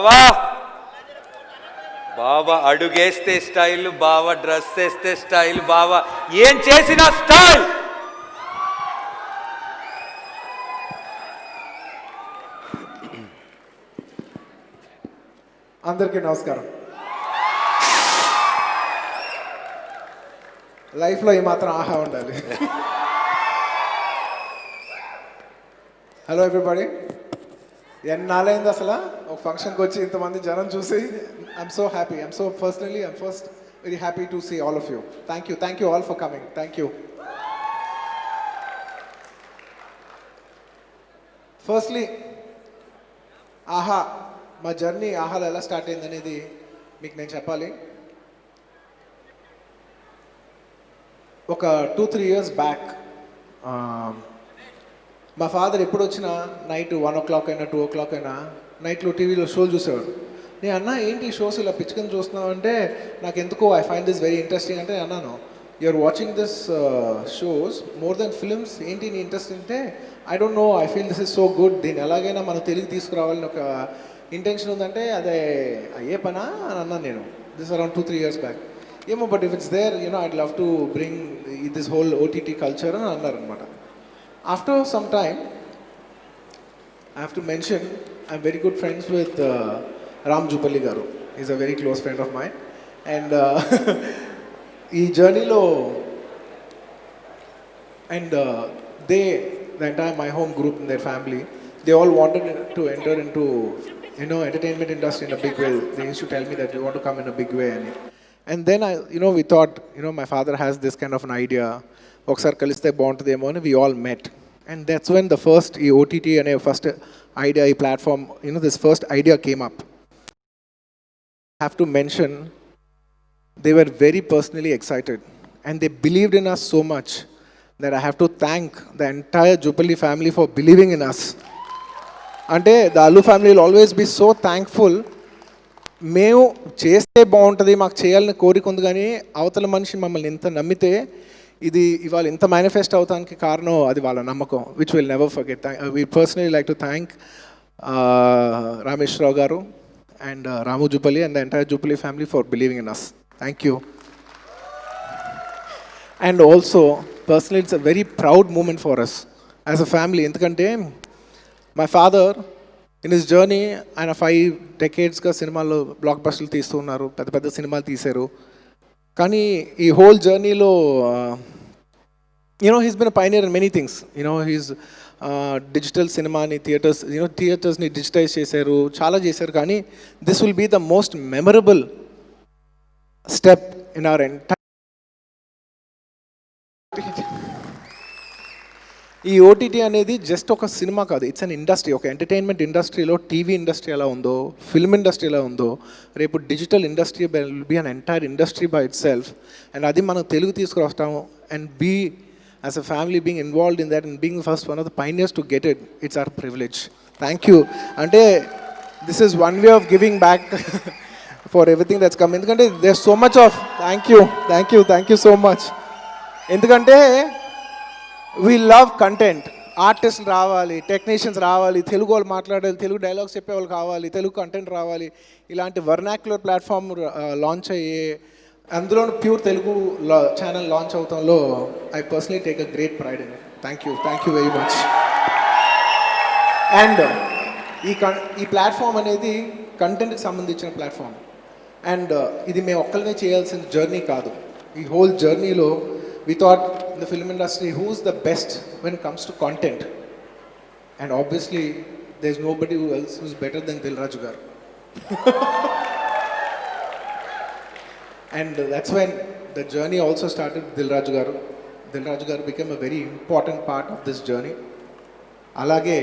బావా బావా అడుగేస్తే స్టైల్, బావా డ్రెస్ వేస్తే స్టైల్, బావా ఏం చేసినా స్టైల్. అందరికీ నమస్కారం. లైఫ్లో ఏమాత్రం ఆహా ఉండాలి. Hello everybody. ఎన్నాళ్ళైంది అసలు ఒక ఫంక్షన్కి వచ్చి ఇంతమంది జనం చూసి. I'm so happy. I'm so personally I'm first very happy to see all of you. Thank you all for coming. Thank you. Firstly Aha, మా జర్నీ ఆహాలో ఎలా స్టార్ట్ అయింది అనేది మీకు నేను చెప్పాలి. ఒక 2-3 years బ్యాక్ మా ఫాదర్ ఎప్పుడు వచ్చినా నైట్ 1 o'clock అయినా 2 o'clock అయినా నైట్లో టీవీలో షోలు చూసేవాడు. నేను అన్నా ఏంటి ఈ షోస్ ఇలా పిచ్చుకొని చూస్తున్నావు అంటే, నాకు ఎందుకో I find this very interesting అంటే అన్నాను. You're watching this shows more than films, ఏంటి నీ ఇంట్రెస్ట్ అంటే I don't know, I feel this is so good, దీన్ని ఎలాగైనా మనం తెలుగు తీసుకురావాలని ఒక ఇంటెన్షన్ ఉందంటే అదే అయ్యే పనా అని అన్నాను నేను. This around 2-3 years back. ఏమో but if it's there I'd love to bring this whole OTT culture అని అన్నారనమాట. After some time I have to mention I'm very good friends with Ram Jupally గారు. Is a very close friend of mine. And ఈ జర్నీలో and they the entire my home group and their family, they all wanted to enter into entertainment industry in a big way. They used to tell me that they want to come in a big way, and then we thought, my father has this kind of an idea, okkar kaliste baaguntademo ani we all met. And that's when the first OTT and first idea platform, this first idea came up. I have to mention, they were very personally excited and they believed in us so much that I have to thank the entire Jubilee family for believing in us. Ante the Allu family will always be so thankful. మేము చేస్తే బాగుంటుంది, మాకు చేయాలని కోరిక ఉంది, కానీ అవతల మనిషి మమ్మల్ని ఇంత నమ్మితే ఇది ఇవాళ ఇంత మేనిఫెస్ట్ అవడానికి కారణం అది వాళ్ళ నమ్మకం, which will never forget. We personally like to thank Rameshwar Rao గారు and Ramu Jupally and the entire Jupally family for believing in us. Thank you. And also, personally, it's a very proud moment for us as a family. ఎందుకంటే my father, in his journey, ఆయన 5 decadesగా సినిమాల్లో black బస్టర్లు తీస్తూ ఉన్నారు, పెద్ద పెద్ద సినిమాలు తీశారు. కానీ ఈ హోల్ జర్నీలో he's been a pioneer in many things. He's digital సినిమాని థియేటర్స్ని డిజిటైజ్ చేశారు, చాలా చేశారు. కానీ this will be the most memorable step in our entire. ఈ ఓటీటీ అనేది జస్ట్ ఒక సినిమా కాదు, ఇట్స్ అన్ ఇండస్ట్రీ. ఒక ఎంటర్టైన్మెంట్ ఇండస్ట్రీలో టీవీ ఇండస్ట్రీ ఎలా ఉందో, ఫిల్మ్ ఇండస్ట్రీ ఎలా ఉందో, రేపు digital industry will be an entire industry by itself. And అది మనం తెలుగు తీసుకురాస్తాము and be as a family being involved in that and being first one of the pioneers to get it. It's our privilege. Thank you. అంటే this is one way of giving back for everything that's come. ఎందుకంటే there so much of thank you so much. ఎందుకంటే we love content. ఆర్టిస్టులు రావాలి, technicians రావాలి, తెలుగు వాళ్ళు మాట్లాడాలి, Telugu dialogues చెప్పేవాళ్ళు కావాలి, తెలుగు కంటెంట్ రావాలి. ఇలాంటి వర్నాక్యులర్ ప్లాట్ఫామ్ లాంచ్ అయ్యే, అందులో ప్యూర్ తెలుగు ఛానల్ లాంచ్ అవడంలో I personally take a great pride in it. Thank you very much. And ఈ ప్లాట్ఫామ్ అనేది కంటెంట్కి సంబంధించిన ప్లాట్ఫామ్. అండ్ ఇది మేము ఒక్కరినే చేయాల్సిన జర్నీ కాదు. ఈ హోల్ జర్నీలో we thought in the film industry, who's the best when it comes to content? And obviously, there's nobody else who's better than Dil Raju garu. And that's when the journey also started with Dil Raju garu. Dil Raju garu became a very important part of this journey. Alage,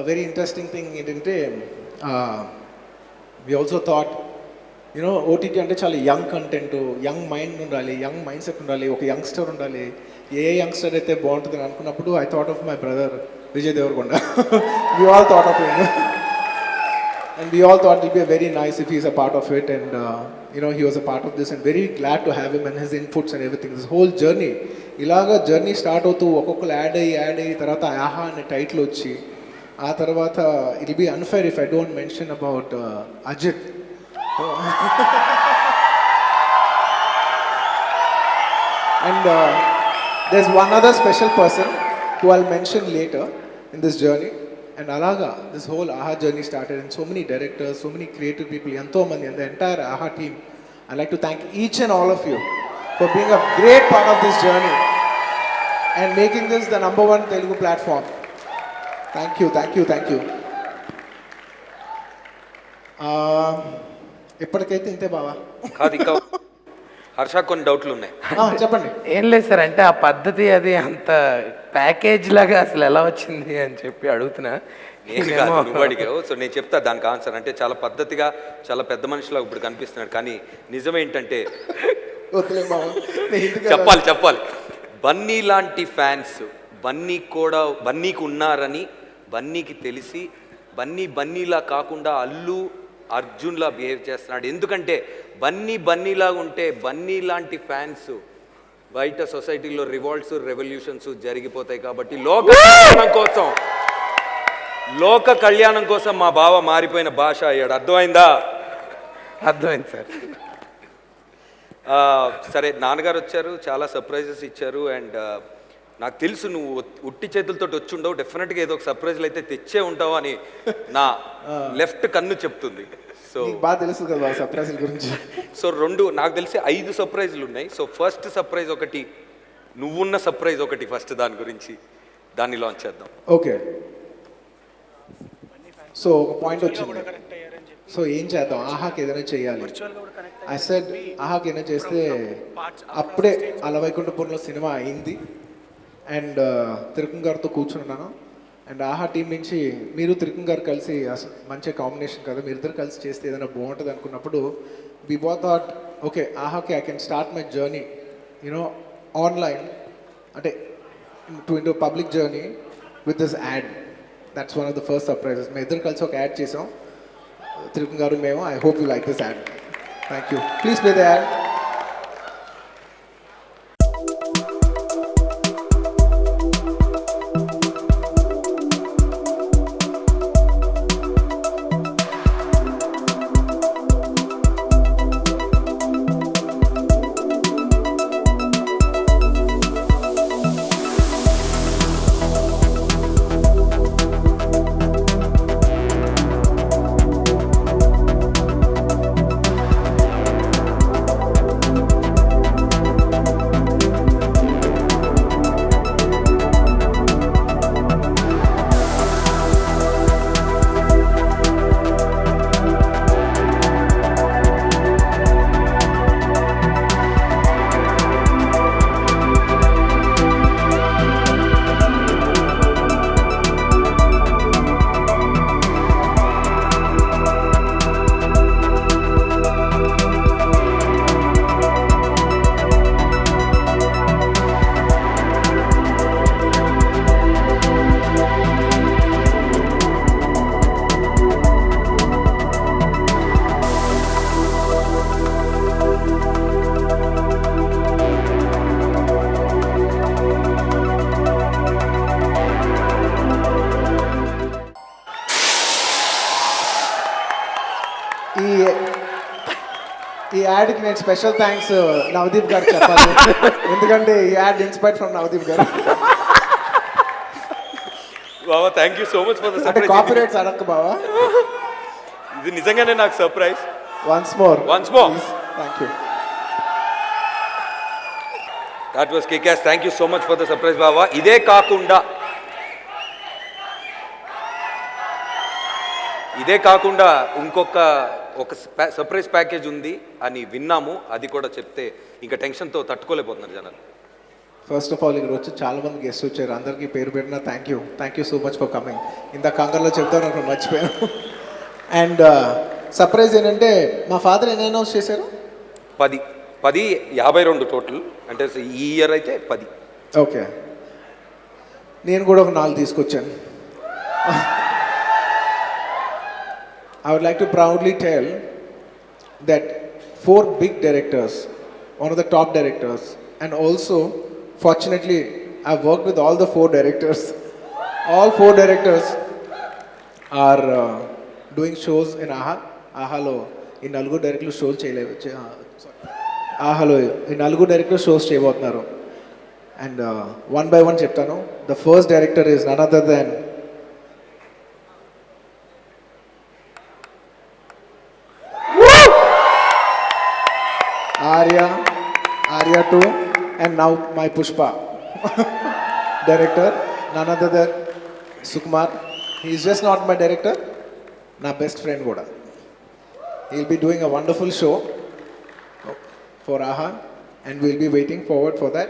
a very interesting thing ఏంటంటే we also thought, OTT అంటే చాలా young content, young mind ఉండాలి, young mind set ఉండాలి, ఒక youngster ఉండాలి. ఏ youngster అయితే బాగుంటుంది అనుకున్నప్పుడు I thought of my brother Vijay Deverakonda. We all thought of him and we all thought it be very nice if he's a part of it. And he was a part of this and very glad to have him and his inputs and everything. This whole journey ఇలాగా journey start అవుతూ ఒక్కొక్కరు add అయ్యి తర్వాత ఆహా అనే title వచ్చి ఆ తర్వాత it be unfair if I don't mention about Ajith. And there's one other special person who I'll mention later in this journey. And Alaga, this whole AHA journey started, and so many directors, so many creative people, Yanto Mandi, and the entire AHA team. I'd like to thank each and all of you for being a great part of this journey and making this the #1 Telugu platform. Thank you, thank you, thank you. ఇప్పటికైతే ఇంతే బావా. కాదు ఇంకా హర్ష కొన్ని డౌట్లు ఉన్నాయి. చెప్పండి. ఏం లేదు సార్, అంటే ఆ పద్ధతి అది అంత ప్యాకేజ్ లాగా అసలు ఎలా వచ్చింది అని చెప్పి అడుగుతున్నా. నేను కాదు, నువ్వు అడిగావు. సో నేను చెప్తా దానికి ఆన్సర్. అంటే చాలా పద్ధతిగా చాలా పెద్ద మనిషిలా ఇప్పుడు కనిపిస్తున్నాడు, కానీ నిజమేంటంటే చెప్పాలి బన్నీ లాంటి ఫ్యాన్స్ బన్నీకి ఉన్నారని బన్నీకి తెలిసి బన్నీలా కాకుండా అల్లు అర్జున్లా బిహేవ్ చేస్తున్నాడు. ఎందుకంటే బన్నీలా ఉంటే బన్నీ లాంటి ఫ్యాన్స్ బయట సొసైటీలో రివాల్ట్స్ రెవల్యూషన్స్ జరిగిపోతాయి. కాబట్టి లోక కళ్యాణం కోసం మా బావ మారిపోయిన భాష అయ్యాడు. అర్థమైందా? అర్థమైంది సార్. సరే, నాన్నగారు వచ్చారు, చాలా సర్ప్రైజెస్ ఇచ్చారు. అండ్ నాకు తెలుసు నువ్వు ఉట్టి చేతులతో వచ్చి ఉండవు, డెఫినెట్గా ఏదో ఒక సర్ప్రైజ్లు అయితే తెచ్చే ఉంటావు అని నా లెఫ్ట్ కన్ను చెప్తుంది. సో బాగా తెలుసు కదా సర్ప్రైజ్ల గురించి. సో నాకు తెలిసి 5 సర్ప్రైజ్లు ఉన్నాయి. సో ఫస్ట్ సర్ప్రైజ్ ఒకటి, నువ్వున్న సర్ప్రైజ్ ఒకటి, ఫస్ట్ దాన్ని లాంచ్ చేద్దాం. ఓకే. సో ఒక పాయింట్ వచ్చింది. సో ఏం చేద్దాం, ఆహాకి ఏదైనా చేయాలి. ఐ సెడ్ ఆహాకి ఏదైనా చేస్తే అప్పుడే అలవైకుంఠపురంలో సినిమా అయింది అండ్ తిరుపతి గారితో కూర్చున్నాను. అండ్ ఆహా టీం నుంచి మీరు తిరుపతి గారు కలిసి మంచి కాంబినేషన్ కదా, మీరిద్దరు కలిసి చేస్తే ఏదైనా బాగుంటుంది అనుకున్నప్పుడు వి బోత్ థాట్ ఓకే ఆహాకి I can start my journey online, అంటే into public journey with this ad. That's one of the first surprises. మేము ఇద్దరు కలిసి ఒక యాడ్ చేసాం, తిరుపతి గారు మేము. I hope you like this ad. Thank you. Please play the ad. ఈ యాడ్కి నేను స్పెషల్ థ్యాంక్స్ నవదీప్ గారు చెప్పాలి, ఎందుకంటే ఈ యాడ్ ఇన్స్పైర్డ్ ఫ్రమ్ నవదీప్ గారు. బావా thank you so much for the అంటే సర్ప్రైజ్. కాపీరైట్స్ అడక్క బావా. ఇది నిజంగానే నాకు surprise. Once more thank you. That was kick-as. Thank you so much for the surprise బావా. ఇదే కాకుండా ఇంకొక సర్ప్రైజ్ ప్యాకేజ్ ఉంది అని విన్నాము, అది కూడా చెప్తే ఇంకా టెన్షన్తో తట్టుకోలేకపోతున్నారు జనాలు. ఫస్ట్ ఆఫ్ ఆల్ ఇక్కడ వచ్చి చాలా మంది గెస్ట్ వచ్చారు, అందరికీ పేరు పెట్టిన thank you so much for coming. ఇంత కంగారులో చెప్తాను అక్కడ మర్చిపోయాను. అండ్ సర్ప్రైజ్ ఏంటంటే మా ఫాదర్ ఎన్ని అనౌన్స్ చేశారు? 10 52 టోటల్, అంటే ఈ ఇయర్ అయితే 10. ఓకే, నేను కూడా ఒక 4 తీసుకొచ్చాను. I would like to proudly tell that 4 big directors, one of the top directors, and also fortunately I've worked with all the 4 directors. All 4 directors are doing shows in AHA. AHAలో ఈ నలుగురు డైరెక్టర్లు షోలు చేయలేదు. AHAలో ఈ నలుగురు డైరెక్టర్ షోస్ చేయబోతున్నారు. And one by one చెప్తాను. The first director is none other than Arya 2, and now my Pushpa director, none other than Sukumar. He is just not my director, my best friend Goda. He'll be doing a wonderful show for AHA, and we'll be waiting forward for that.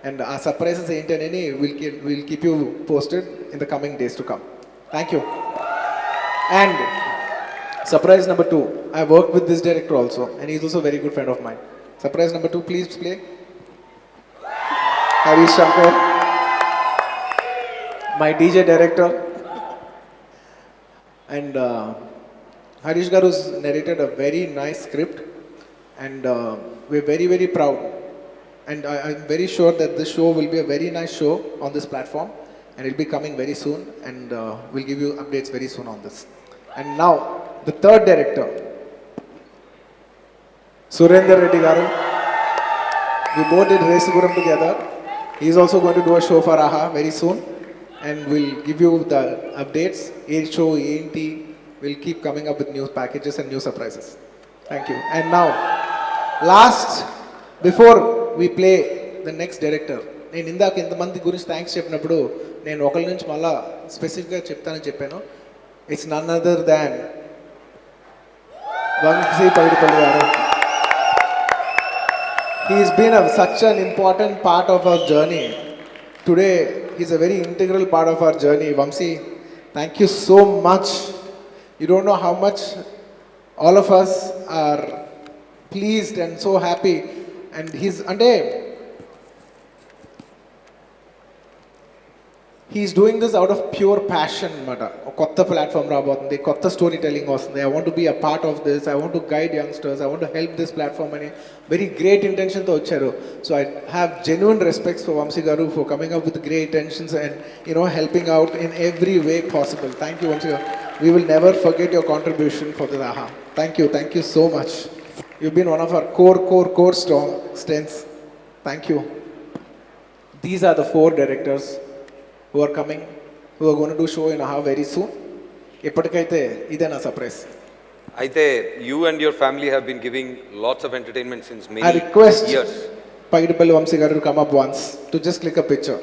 And our surprises ain't any, we'll keep you posted in the coming days to come. Thank you. And surprise number 2, I worked with this director also, and he's also a very good friend of mine. Surprise number 2, please play. Harish Shankar, my DJ director. And Harish Garu's narrated a very nice script, and we're very, very proud. And I'm very sure that this show will be a very nice show on this platform, and it'll be coming very soon, and we'll give you updates very soon on this. And now, the third director, Surendra Reddy Garu. We both did Resuguram together. He's also going to do a show for AHA very soon, and we'll give you the updates. A show, ANT, we'll keep coming up with new packages and new surprises. Thank you. And now, last, before we play the next director, నేను ఇందాక ఇంతమంది గురించి thanks చెప్పినప్పుడు నేను ఒకరి నుంచి మళ్ళా స్పెసిఫిక్గా చెప్తానని చెప్పాను. It's none other than Vamshi Paidipally గారు. He's been such an important part of our journey. Today, he's a very integral part of our journey. Vamsi, thank you so much. You don't know how much all of us are pleased and so happy. And he's doing this out of pure passion. Kotta platform rabotundi, kotta storytelling vastundi. I want to be a part of this. I want to guide youngsters. I want to help this platform. And very great intention to vacharu. So I have genuine respects for Vamsi Garu for coming up with great intentions and helping out in every way possible. Thank you, Vamsi Garu. We will never forget your contribution for the AHA. Thank you so much. You've been one of our core strengths. Thank you. These are the 4 directors who are coming, who are going to do show in AHA very soon. ఇప్పటికైతే ఇదే నా surprise. అయితే you and your family have been giving lots of entertainment since many I request years. Paidipalli Vamsi garu to come up once to just click a picture.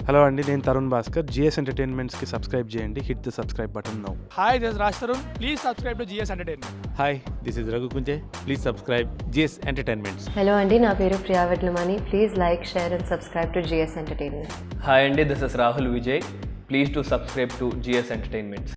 Hello అండి, నేను Tarun Bhaskar. GS ఎంటర్టైన్మెంట్స్కి subscribe చేయండి. Hit the subscribe button now. Hi, this is Raj Tarun. Please subscribe to GS Entertainment. Hi this is Raghu Kunje. Please subscribe GS entertainments. Hello అండి, నా పేరు Priya Vedlamani. Please like, share and subscribe to GS entertainment. Hi అండి, this is Rahul Vijay. Please to subscribe to GS entertainments.